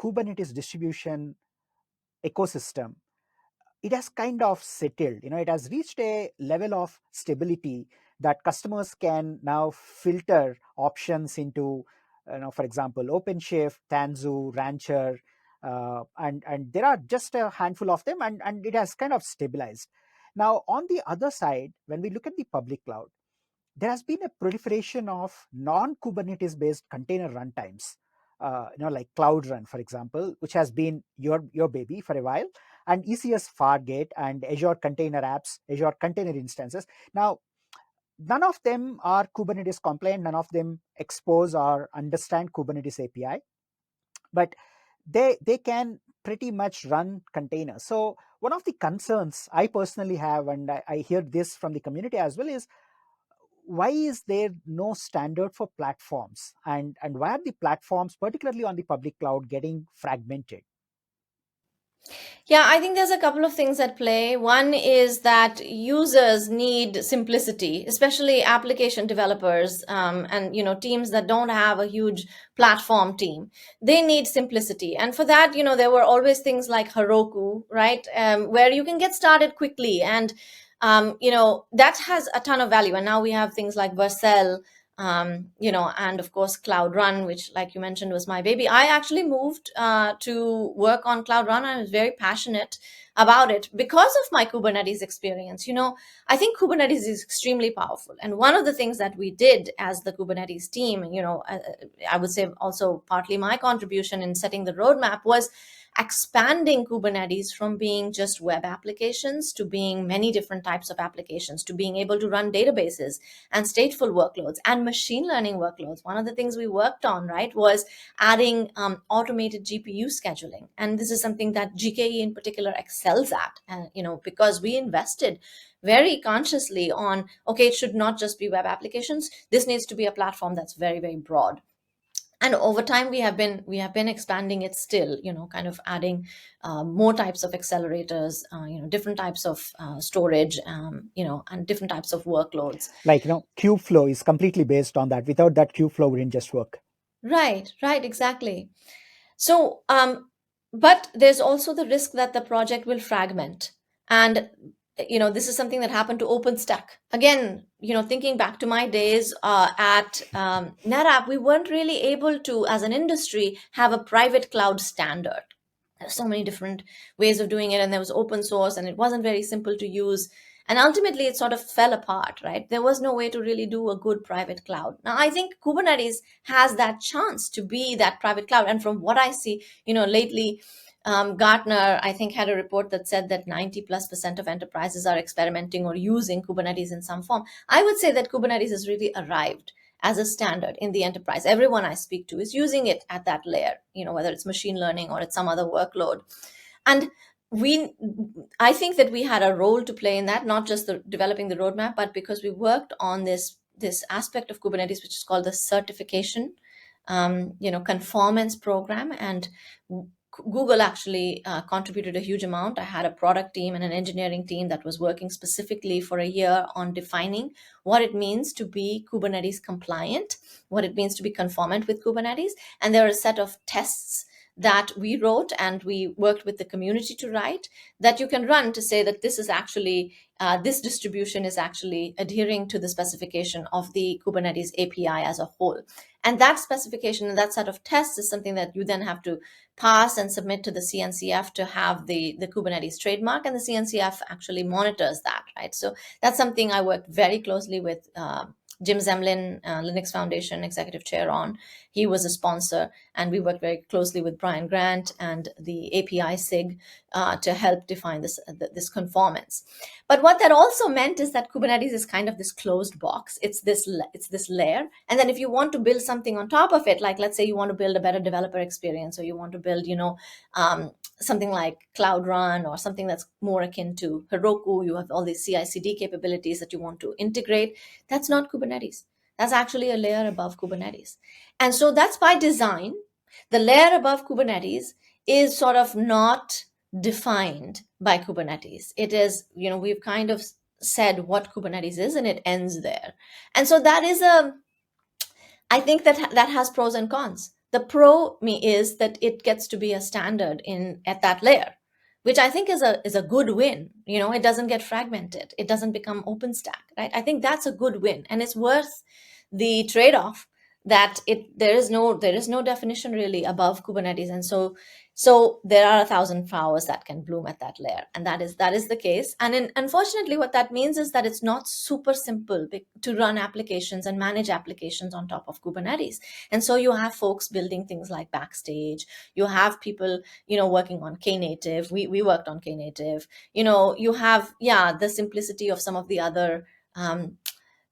Kubernetes distribution ecosystem, it has kind of settled. It has reached a level of stability that customers can now filter options into, for example, OpenShift, Tanzu, Rancher, and there are just a handful of them, and it has kind of stabilized. Now, on the other side, when we look at the public cloud, there has been a proliferation of non-Kubernetes based container runtimes, like Cloud Run, for example, which has been your baby for a while, and ECS Fargate and Azure Container Apps, Azure Container Instances. Now, none of them are Kubernetes compliant, none of them expose or understand Kubernetes API, but they can pretty much run containers. So one of the concerns I personally have, and I hear this from the community as well, is why is there no standard for platforms, and why are the platforms, particularly on the public cloud, getting fragmented? Yeah, I think there's a couple of things at play. One is that users need simplicity, especially application developers, and teams that don't have a huge platform team. They need simplicity, and for that, there were always things like Heroku, right, where you can get started quickly, and that has a ton of value. And now we have things like Vercel, and of course Cloud Run, which, like you mentioned, was my baby. I actually moved to work on Cloud Run. I was very passionate about it because of my Kubernetes experience. I think Kubernetes is extremely powerful, and one of the things that we did as the Kubernetes team, I would say also partly my contribution in setting the roadmap, was expanding Kubernetes from being just web applications to being many different types of applications, to being able to run databases and stateful workloads and machine learning workloads. One of the things we worked on, right, was adding automated GPU scheduling. And this is something that GKE in particular excels at, because we invested very consciously on, okay, it should not just be web applications. This needs to be a platform that's very, very broad. And over time we have been expanding it still, kind of adding more types of accelerators, different types of storage, and different types of workloads. Like, Kubeflow is completely based on that. Without that, Kubeflow wouldn't just work. Right, exactly. So but there's also the risk that the project will fragment. And this is something that happened to OpenStack. Again, thinking back to my days at NetApp, we weren't really able to, as an industry, have a private cloud standard. There's so many different ways of doing it, and there was open source, and it wasn't very simple to use. And ultimately, it sort of fell apart, right? There was no way to really do a good private cloud. Now, I think Kubernetes has that chance to be that private cloud. And from what I see, lately, Gartner, I think, had a report that said that 90+% of enterprises are experimenting or using Kubernetes in some form. I would say that Kubernetes has really arrived as a standard in the enterprise. Everyone I speak to is using it at that layer, whether it's machine learning or it's some other workload. And we I think that we had a role to play in that, not just the developing the roadmap, but because we worked on this aspect of Kubernetes, which is called the certification, conformance program. And Google actually contributed a huge amount. I had a product team and an engineering team that was working specifically for a year on defining what it means to be Kubernetes compliant, what it means to be conformant with Kubernetes. And there are a set of tests that we wrote and we worked with the community to write, that you can run to say that this is actually, this distribution is actually adhering to the specification of the Kubernetes API as a whole. And that specification and that set of tests is something that you then have to pass and submit to the CNCF to have the Kubernetes trademark, and the CNCF actually monitors that, right? So that's something I worked very closely with Jim Zemlin, Linux Foundation executive chair, on. He was a sponsor, and we worked very closely with Brian Grant and the API SIG to help define this conformance. But what that also meant is that Kubernetes is kind of this closed box. It's this layer, and then if you want to build something on top of it, like let's say you want to build a better developer experience, or you want to build, something like Cloud Run or something that's more akin to Heroku, you have all these CI/CD capabilities that you want to integrate. That's not Kubernetes. That's actually a layer above Kubernetes. And so that's by design. The layer above Kubernetes is sort of not defined by Kubernetes. It is, we've kind of said what Kubernetes is, and it ends there. And so that is I think that has pros and cons. The pro me is that it gets to be a standard in at that layer, which I think is a good win. It doesn't get fragmented. It doesn't become OpenStack, right? I think that's a good win, and it's worth the trade-off that there is no definition really above Kubernetes, and so there are 1,000 flowers that can bloom at that layer, and that is the case. And unfortunately, what that means is that it's not super simple to run applications and manage applications on top of Kubernetes. And so you have folks building things like Backstage. You have people, working on Knative. We worked on Knative. You have, yeah, the simplicity of some of the other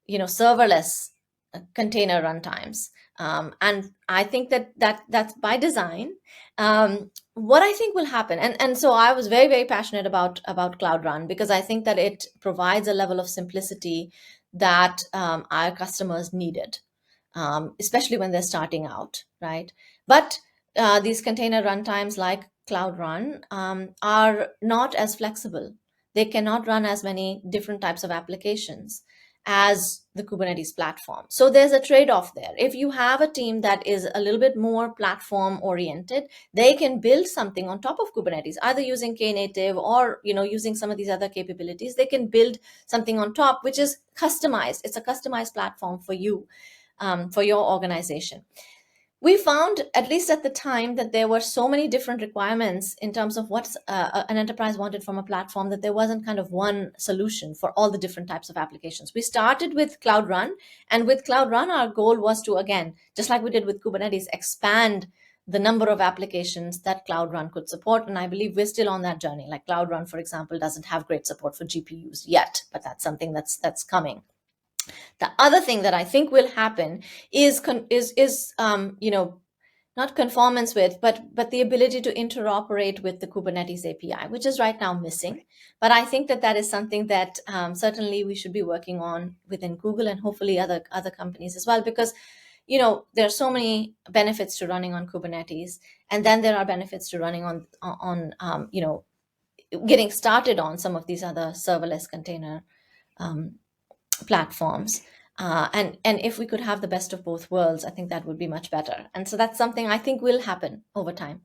serverless container runtimes. And I think that's by design. What I think will happen, and so I was very, very passionate about Cloud Run, because I think that it provides a level of simplicity that our customers needed, especially when they're starting out, right? But these container runtimes like Cloud Run are not as flexible. They cannot run as many different types of applications as the Kubernetes platform. So there's a trade-off there. If you have a team that is a little bit more platform oriented, they can build something on top of Kubernetes, either using Knative or using some of these other capabilities. They can build something on top, which is customized. It's a customized platform for you, for your organization. We found, at least at the time, that there were so many different requirements in terms of what an enterprise wanted from a platform, that there wasn't kind of one solution for all the different types of applications. We started with Cloud Run, and with Cloud Run, our goal was to, again, just like we did with Kubernetes, expand the number of applications that Cloud Run could support. And I believe we're still on that journey. Like Cloud Run, for example, doesn't have great support for GPUs yet, but that's something that's coming. The other thing that I think will happen is not conformance with, but the ability to interoperate with the Kubernetes API, which is right now missing. Right. But I think that is something that certainly we should be working on within Google, and hopefully other companies as well, because there are so many benefits to running on Kubernetes, and then there are benefits to running on getting started on some of these other serverless container um, platforms. And if we could have the best of both worlds, I think that would be much better. And so that's something I think will happen over time.